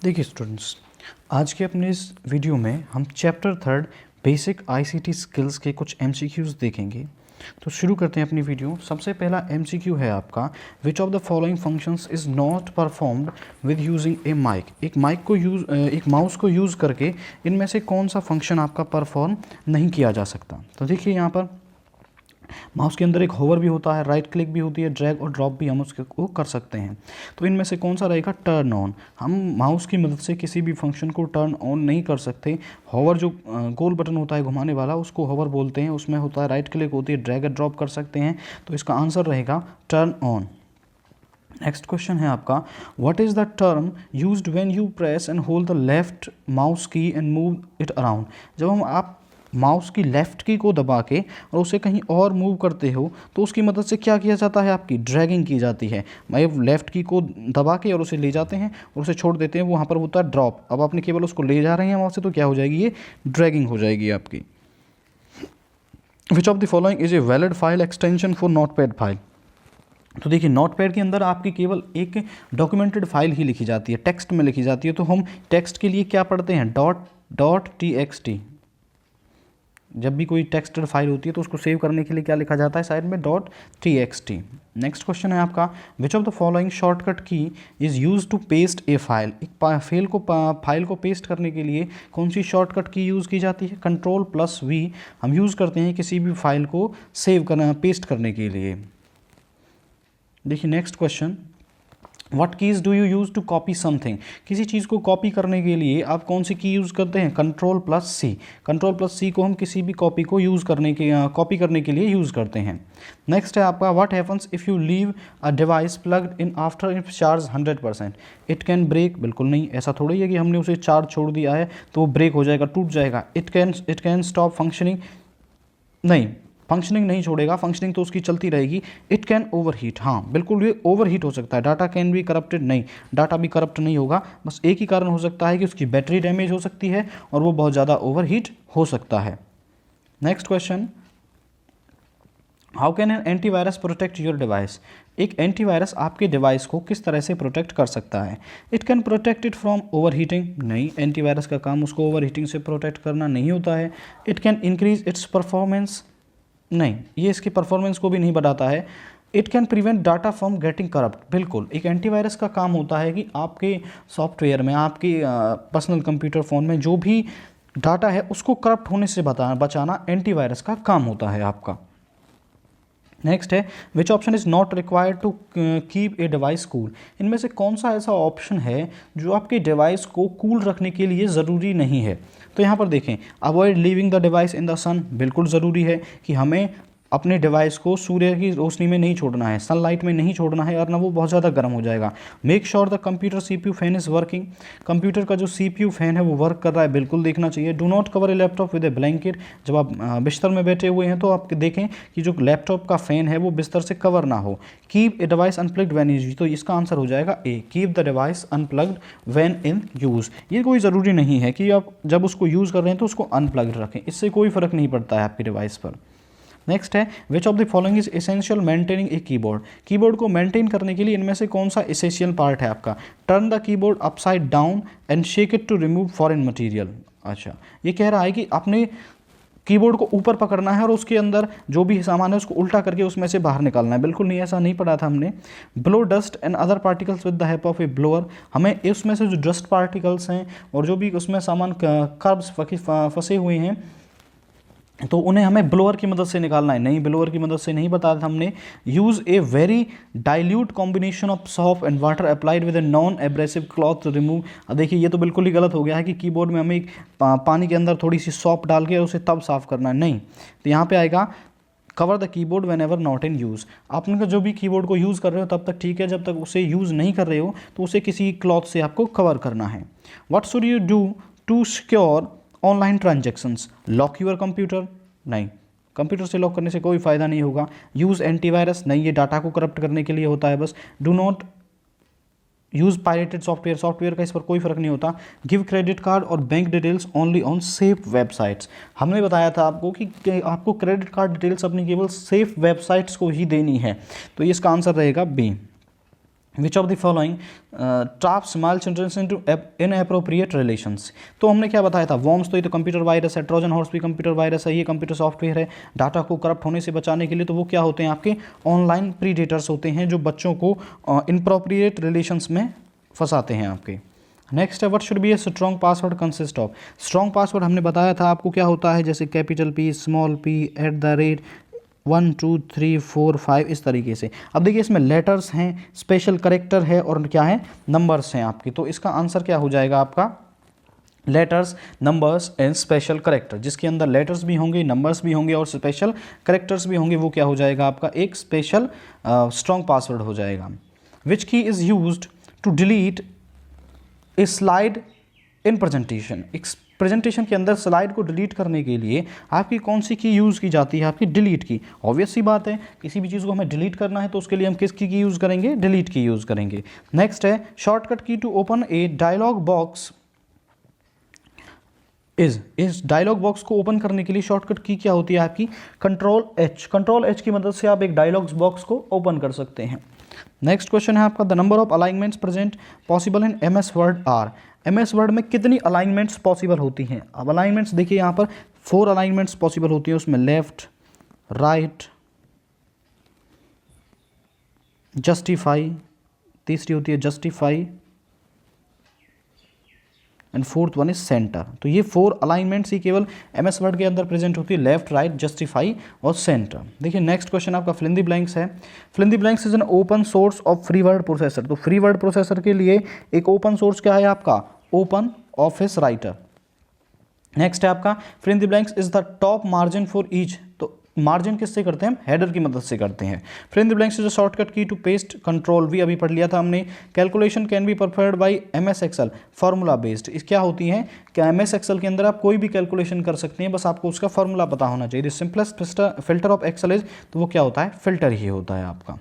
देखिए स्टूडेंट्स, आज के अपने इस वीडियो में हम चैप्टर 3 बेसिक आईसीटी स्किल्स के कुछ एमसीक्यूज़ देखेंगे। तो शुरू करते हैं अपनी वीडियो। सबसे पहला एमसीक्यू है आपका, which of the following functions is not performed with using a mic. एक माउस को यूज़ करके इनमें से कौन सा फंक्शन आपका परफॉर्म नहीं किया जा सकता। तो देखिए यहाँ पर माउस के अंदर एक होवर भी होता है, राइट क्लिक भी होती है, ड्रैग और ड्रॉप भी हम उसको कर सकते हैं। तो इनमें से कौन सा रहेगा? Turn on. हम माउस की मदद से किसी भी फंक्शन को टर्न ऑन नहीं कर सकते। होवर जो गोल बटन होता है घुमाने वाला, उसको होवर बोलते हैं। उसमें होता है राइट क्लिक होती है, ड्रैग और ड्रॉप कर सकते हैं। तो इसका आंसर रहेगा टर्न ऑन। नेक्स्ट क्वेश्चन है आपका, what is the term used when you press and hold the left mouse की एंड मूव इट अराउंड। जब आप माउस की लेफ़्ट की को दबा के और उसे कहीं और मूव करते हो तो उसकी मदद से क्या किया जाता है? आपकी ड्रैगिंग की जाती है। मतलब लेफ़्ट की को दबा के और उसे ले जाते हैं और उसे छोड़ देते हैं, वहाँ पर होता है ड्रॉप। अब आपने केवल उसको ले जा रहे हैं वहाँ से, तो क्या हो जाएगी? ये ड्रैगिंग हो जाएगी आपकी। विच of the following is a valid file extension for notepad file. तो देखिए नोटपैड के अंदर आपकी केवल एक डॉक्यूमेंटेड फाइल ही लिखी जाती है, टेक्स्ट में लिखी जाती है। तो हम टेक्स्ट के लिए क्या पढ़ते हैं? Dot txt। जब भी कोई टेक्स्टेड फाइल होती है तो उसको सेव करने के लिए क्या लिखा जाता है? साइड में .txt। नेक्स्ट क्वेश्चन है आपका, which of the following shortcut key is used to paste a file. एक फाइल को पेस्ट करने के लिए कौन सी शॉर्टकट की यूज़ की जाती है? Ctrl+V हम यूज़ करते हैं किसी भी फाइल को सेव करना, पेस्ट करने के लिए। देखिए next question, what keys do you use to copy something. किसी चीज़ को कॉपी करने के लिए आप कौन सी की यूज़ करते हैं? Ctrl+C। Ctrl+C को हम किसी भी कॉपी को कॉपी करने के लिए यूज़ करते हैं। नेक्स्ट है आपका, what happens if you leave a device plugged in after if charge 100%। It can break. बिल्कुल नहीं, ऐसा थोड़ी है कि हमने उसे चार्ज छोड़ दिया है तो वो ब्रेक हो जाएगा, टूट जाएगा। It can stop functioning. नहीं, फंक्शनिंग नहीं छोड़ेगा, फंक्शनिंग तो उसकी चलती रहेगी। It can overheat. हाँ बिल्कुल, ये ओवरहीट हो सकता है। Data can be corrupted. नहीं, डाटा भी करप्ट नहीं होगा। बस एक ही कारण हो सकता है कि उसकी बैटरी डैमेज हो सकती है और वो बहुत ज़्यादा ओवरहीट हो सकता है। Next question, how can an antivirus protect your device. एक एंटीवायरस आपके डिवाइस को किस तरह से प्रोटेक्ट कर सकता है? It can protect it from overheating. नहीं, एंटीवायरस का काम उसको ओवरहीटिंग से प्रोटेक्ट करना नहीं होता है। It can increase its performance. नहीं, ये इसकी परफॉर्मेंस को भी नहीं बढ़ाता है। It can prevent data from getting corrupt. बिल्कुल, एक एंटीवायरस का काम होता है कि आपके सॉफ्टवेयर में, आपके पर्सनल कंप्यूटर फ़ोन में जो भी डाटा है उसको करप्ट होने से बचाना एंटीवायरस का काम होता है आपका। नेक्स्ट है, which option is not required to keep a device cool. इनमें से कौन सा ऐसा ऑप्शन है जो आपके डिवाइस को कूल रखने के लिए ज़रूरी नहीं है? तो यहाँ पर देखें, avoid leaving the device in the sun. बिल्कुल ज़रूरी है कि हमें अपने डिवाइस को सूर्य की रोशनी में नहीं छोड़ना है, सनलाइट में नहीं छोड़ना है, और ना वो बहुत ज़्यादा गर्म हो जाएगा। Make sure the computer CPU fan is working. Computer का जो CPU फैन है वो वर्क कर रहा है, बिल्कुल देखना चाहिए। Do not cover A laptop with A blanket. जब आप बिस्तर में बैठे हुए हैं तो आप देखें कि जो लैपटॉप का फ़ैन है वो बिस्तर से कवर ना हो। Keep a device unplugged when use. तो इसका आंसर हो जाएगा A, keep the device unplugged when in use. ये कोई ज़रूरी नहीं है कि आप जब उसको यूज़ कर रहे हैं तो उसको अनप्लग्ड रखें, इससे कोई फ़र्क नहीं पड़ता है आपकी डिवाइस पर। नेक्स्ट है, विच of the following is essential maintaining a keyboard. Keyboard को मेंटेन करने के लिए इनमें से कौन सा एसेंशियल पार्ट है आपका? Turn the keyboard upside down and shake it to remove foreign material. अच्छा, ये कह रहा है कि आपने कीबोर्ड को ऊपर पकड़ना है और उसके अंदर जो भी सामान है उसको उल्टा करके उसमें से बाहर निकालना है। बिल्कुल नहीं, ऐसा नहीं पढ़ा था हमने। Blow dust and other particles with the help of A blower. हमें इसमें से जो डस्ट पार्टिकल्स हैं और जो भी उसमें सामान कर्ब्स फंसे हुए हैं तो उन्हें हमें ब्लोअर की मदद से निकालना है। नहीं, ब्लोअर की मदद से नहीं बताया था हमने। Use a very dilute combination of soap and water applied with a non abrasive cloth to remove. देखिए ये तो बिल्कुल ही गलत हो गया है कि कीबोर्ड में हमें एक पानी के अंदर थोड़ी सी सॉप डाल के उसे तब साफ़ करना है। नहीं, तो यहाँ पे आएगा cover the keyboard when ever not in use. आपने जो भी कीबोर्ड को यूज़ कर रहे हो तब तक ठीक है, जब तक उसे यूज़ नहीं कर रहे हो तो उसे किसी क्लॉथ से आपको कवर करना है। What should you do to secure online transactions. Lock your computer. नहीं, कंप्यूटर से लॉक करने से कोई फ़ायदा नहीं होगा। Use antivirus. नहीं, ये डाटा को करप्ट करने के लिए होता है बस। Do not use pirated software का इस पर कोई फ़र्क नहीं होता। गिव क्रेडिट कार्ड और bank details only on safe websites. हमने बताया था आपको कि आपको क्रेडिट कार्ड डिटेल्स अपनी केवल सेफ वेबसाइट्स को ही देनी है, तो इसका आंसर रहेगा B. Which of the following trap small children into inappropriate relations. तो हमने क्या बताया था, वॉर्म्स तो ये तो कंप्यूटर वायरस है, ट्रोजन हॉर्स भी कंप्यूटर वायरस है, ये कंप्यूटर सॉफ्टवेयर है। डाटा को करप्ट होने से बचाने के लिए तो वो क्या होते हैं, आपके ऑनलाइन प्रीडेटर्स होते हैं जो बच्चों को इनप्रोप्रिएट रिलेशंस में फंसाते हैं आपके। नेक्स्ट है, what should be a strong password consist of. Strong password हमने बताया था आपको क्या होता है, जैसे कैपिटल P, स्मॉल p, @ 1 2 3 4 5 इस तरीके से। अब देखिए इसमें लेटर्स हैं, स्पेशल करेक्टर है और क्या है, नंबर्स हैं आपके। तो इसका आंसर क्या हो जाएगा आपका, letters, numbers and special character. जिसके अंदर लेटर्स भी होंगे, नंबर्स भी होंगे और स्पेशल करेक्टर्स भी होंगे, वो क्या हो जाएगा आपका एक स्पेशल स्ट्रॉन्ग पासवर्ड हो जाएगा। Which key is used to delete a slide in presentation. एक प्रेजेंटेशन के अंदर स्लाइड को डिलीट करने के लिए आपकी कौन सी की यूज़ की जाती है, आपकी डिलीट की। ऑब्वियस सी बात है, किसी भी चीज़ को हमें डिलीट करना है तो उसके लिए हम किस की यूज़ करेंगे, डिलीट की यूज़ करेंगे। नेक्स्ट है, shortcut key to open a dialog box इस डायलॉग बॉक्स को ओपन करने के लिए शॉर्टकट की क्या होती है आपकी, Ctrl+H। Ctrl+H की मदद से आप एक डायलॉग बॉक्स को ओपन कर सकते हैं। नेक्स्ट क्वेश्चन है आपका, the number of alignments present possible in MS word are. MS word में कितनी अलाइनमेंट्स पॉसिबल होती हैं। अब अलाइनमेंट्स देखिए यहाँ पर 4 अलाइनमेंट्स पॉसिबल होती है, उसमें लेफ्ट, राइट, जस्टिफाई, तीसरी होती है justify and fourth one is centre. तो ये 4 अलाइनमेंट्स ही केवल MS वर्ड के अंदर प्रेजेंट होती है, लेफ्ट, राइट, जस्टिफाई और सेंटर। देखिए नेक्स्ट क्वेश्चन आपका फिल इन द ब्लैंक्स है। Fill in the blanks is an open source of free word processor. तो फ्री वर्ड प्रोसेसर के लिए एक ओपन सोर्स क्या है आपका, ओपन ऑफिस राइटर। नेक्स्ट है आपका, fill in the blanks is the top margin for each. तो मार्जिन किससे करते हैं हम, हेडर की मदद से करते हैं। Fill in the blanks is a shortcut key to paste, Ctrl+V अभी पढ़ लिया था हमने। Calculation can be performed by MS Excel, formula based. इस क्या होती है कि MS एक्सेल के अंदर आप कोई भी कैलकुलेशन कर सकते हैं, बस आपको उसका फार्मूला पता होना चाहिए। The simplest filter of Excel is, तो वो क्या होता है, फिल्टर ही होता है आपका।